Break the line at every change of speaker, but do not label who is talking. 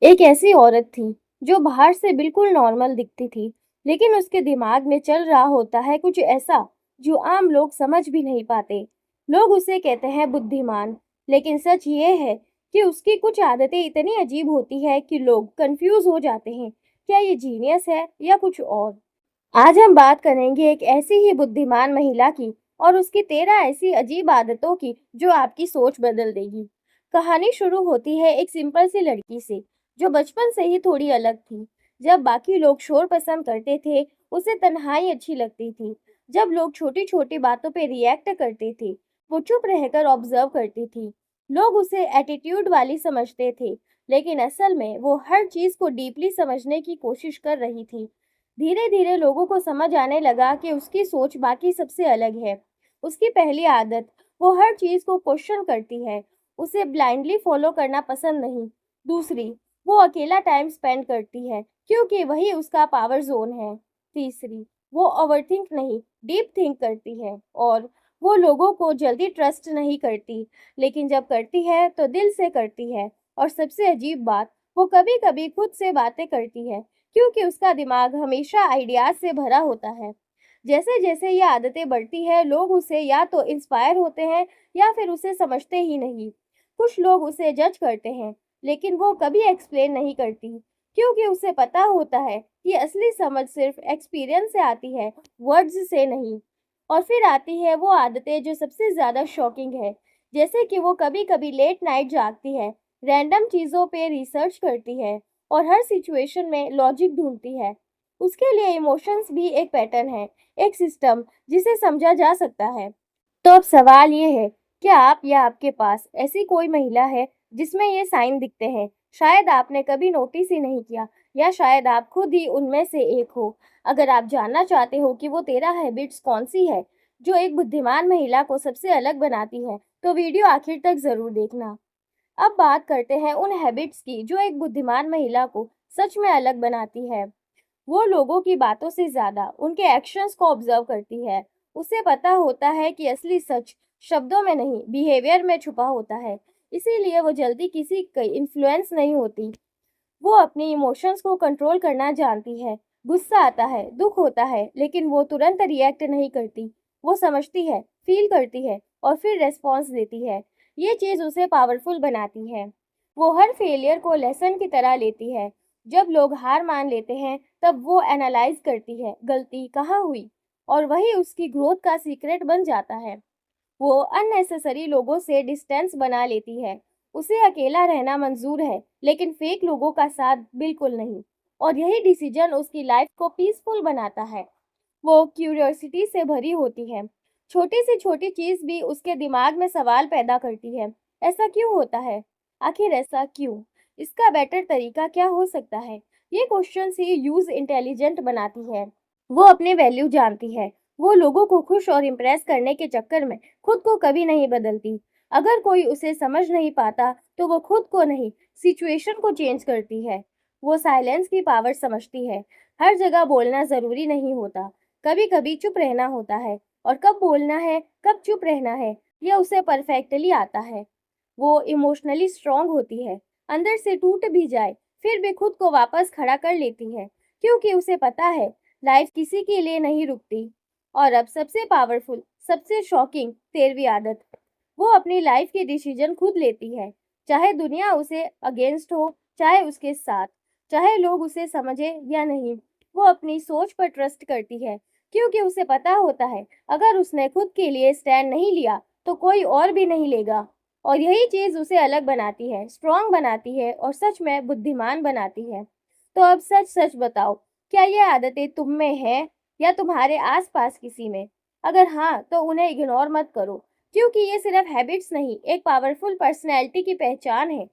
एक ऐसी औरत थी जो बाहर से बिल्कुल नॉर्मल दिखती थी, लेकिन उसके दिमाग में चल रहा होता है कुछ ऐसा जो आम लोग समझ भी नहीं पाते। लोग उसे कहते हैं बुद्धिमान, लेकिन सच ये है कि उसकी कुछ आदतें इतनी अजीब होती है कि लोग कंफ्यूज हो जाते हैं, क्या ये जीनियस है या कुछ और। आज हम बात करेंगे एक ऐसी ही बुद्धिमान महिला की और उसकी 13 ऐसी अजीब आदतों की जो आपकी सोच बदल देगी। कहानी शुरू होती है एक सिंपल सी लड़की से जो बचपन से ही थोड़ी अलग थी। जब बाकी लोग शोर पसंद करते थे, उसे तन्हाई अच्छी लगती थी। जब लोग छोटी छोटी बातों पे रिएक्ट करते थे, वो चुप रहकर ऑब्जर्व करती थी। लोग उसे एटीट्यूड वाली समझते थे, लेकिन असल में वो हर चीज को डीपली समझने की कोशिश कर रही थी। धीरे धीरे लोगों को समझ आने लगा कि उसकी सोच बाकी सबसे अलग है। उसकी पहली आदत, वो हर चीज को क्वेश्चन करती है। उसे ब्लाइंडली फॉलो करना पसंद नहीं। दूसरी, वो अकेला टाइम स्पेंड करती है क्योंकि वही उसका पावर जोन है। तीसरी, वो ओवरथिंक नहीं, डीप थिंक करती है। और वो लोगों को जल्दी ट्रस्ट नहीं करती, लेकिन जब करती है तो दिल से करती है। और सबसे अजीब बात, वो कभी कभी खुद से बातें करती है क्योंकि उसका दिमाग हमेशा आइडियाज से भरा होता है। जैसे जैसे ये आदतें बढ़ती है, लोग उसे या तो इंस्पायर होते हैं या फिर उसे समझते ही नहीं। कुछ लोग उसे जज करते हैं, लेकिन वो कभी एक्सप्लेन नहीं करती क्योंकि उसे पता होता है कि असली समझ सिर्फ एक्सपीरियंस से आती है, वर्ड्स से नहीं। और फिर आती है वो आदतें जो सबसे ज्यादा शॉकिंग है, जैसे कि वो कभी कभी लेट नाइट जागती है, रैंडम चीजों पे रिसर्च करती है और हर सिचुएशन में लॉजिक ढूंढती है। उसके लिए इमोशंस भी एक पैटर्न है, एक सिस्टम जिसे समझा जा सकता है। तो अब सवाल ये है, क्या आप या आपके पास ऐसी कोई महिला है जिसमें ये साइन दिखते हैं? शायद आपने कभी नोटिस ही नहीं किया, या शायद आप खुद ही उनमें से एक हो। अगर आप जानना चाहते हो कि वो 13 हैबिट्स कौन सी है जो एक बुद्धिमान महिला को सबसे अलग बनाती है, तो वीडियो आखिर तक जरूर देखना। अब बात करते हैं उन हैबिट्स की जो एक बुद्धिमान महिला को सच में अलग बनाती है। वो लोगों की बातों से ज्यादा उनके एक्शंस को ऑब्जर्व करती है। उसे पता होता है कि असली सच शब्दों में नहीं, बिहेवियर में छुपा होता है। इसीलिए वो जल्दी किसी का इन्फ्लुएंस नहीं होती। वो अपनी इमोशंस को कंट्रोल करना जानती है। गुस्सा आता है, दुख होता है, लेकिन वो तुरंत रिएक्ट नहीं करती। वो समझती है, फील करती है और फिर रेस्पॉन्स देती है। ये चीज़ उसे पावरफुल बनाती है। वो हर फेलियर को लेसन की तरह लेती है। जब लोग हार मान लेते हैं, तब वो एनालाइज करती है गलती कहाँ हुई, और वही उसकी ग्रोथ का सीक्रेट बन जाता है। वो अननेसेसरी लोगों से डिस्टेंस बना लेती है। उसे अकेला रहना मंजूर है, लेकिन फेक लोगों का साथ बिल्कुल नहीं। और यही डिसीजन उसकी लाइफ को पीसफुल बनाता है। वो क्यूरियोसिटी से भरी होती है। छोटी से छोटी चीज भी उसके दिमाग में सवाल पैदा करती है। ऐसा क्यों होता है? आखिर ऐसा क्यों? इसका बेटर तरीका क्या हो सकता है? ये क्वेश्चन ही यूज इंटेलिजेंट बनाती है। वो अपने वैल्यू जानती है। वो लोगों को खुश और इम्प्रेस करने के चक्कर में खुद को कभी नहीं बदलती। अगर कोई उसे समझ नहीं पाता, तो वो खुद को नहीं, सिचुएशन को चेंज करती है। वो साइलेंस की पावर समझती है। हर जगह बोलना जरूरी नहीं होता। कभी कभी चुप रहना होता है, और कब बोलना है, कब चुप रहना है, यह उसे परफेक्टली आता है। वो इमोशनली स्ट्रांग होती है। अंदर से टूट भी जाए, फिर भी खुद को वापस खड़ा कर लेती है, क्योंकि उसे पता है लाइफ किसी के लिए नहीं रुकती। और अब सबसे पावरफुल, सबसे शॉकिंग 13वीं आदत, वो अपनी लाइफ के डिसीजन खुद लेती है। चाहे दुनिया उसे अगेंस्ट हो, चाहे उसके साथ, चाहे लोग उसे समझे या नहीं, वो अपनी सोच पर ट्रस्ट करती है, क्योंकि उसे पता होता है अगर उसने खुद के लिए स्टैंड नहीं लिया, तो कोई और भी नहीं लेगा। और यही चीज उसे अलग बनाती है, स्ट्रांग बनाती है और सच में बुद्धिमान बनाती है। तो अब सच सच बताओ, क्या ये आदतें तुम में हैं या तुम्हारे आसपास किसी में? अगर हाँ, तो उन्हें इग्नोर मत करो, क्योंकि ये सिर्फ हैबिट्स नहीं, एक पावरफुल पर्सनैलिटी की पहचान है